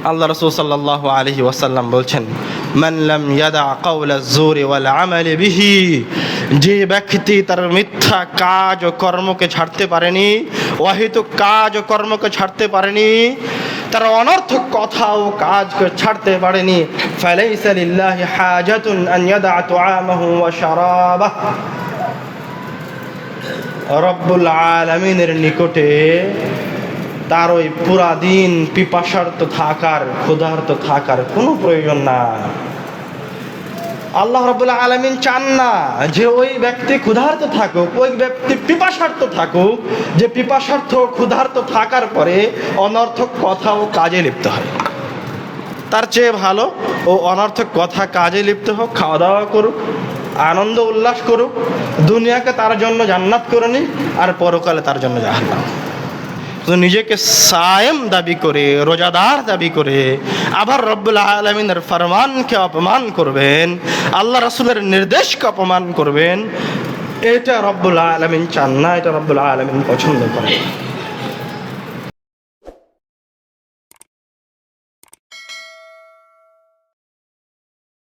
আল্লাহ রাসূল সাল্লাল্লাহু আলাইহি ওয়াসাল্লাম বলছেন, মান লাম ইয়াদা কাওলা যুরি ওয়াল আমালি বিহি, যে ব্যক্তি তার মিথ্যা কাজ ও কর্মকে ছাড়তে পারেনি, অহেতুক কাজ ও কর্মকে ছাড়তে পারেনি, তার অনর্থক কথা ও কাজকে ছাড়তে পারেনি, ফালাইসা লিল্লাহি হাজাতুন আন ইয়াদা তুআমাহু ওয়া শারাবাহু, রব্বুল আলামিনের নিকটে তার ওই পুরা দিন পিপাসার্ত থাকার, ক্ষুধার্ত থাকার কোনো প্রয়োজন না। আল্লাহ রাব্বুল আলামিন চান না যে ওই ব্যক্তি ক্ষুধার্ত থাকুক, ওই ব্যক্তি পিপাসার্ত থাকুক, যে পিপাসার্ত ক্ষুধার্ত থাকার পরে অনর্থক কথা ও কাজে লিপ্ত হয়। তার চেয়ে ভালো ও অনর্থক কথা কাজে লিপ্ত হোক, খাওয়া দাওয়া করুক, আনন্দ উল্লাস করুক, দুনিয়াকে তার জন্য জান্নাত করে নিক, আর পরকালে তার জন্য জাহান্নাম। নিজেকে সায়েম দাবি করে, রোজাদার দাবি করে আবার রব্বুল আলামিনের ফরমানকে অপমান করবেন, আল্লাহ রাসূলের নির্দেশকে অপমান করবেন, এটা রব্বুল আলামিন চান না, এটা রব্বুল আলামিন পছন্দ করেন।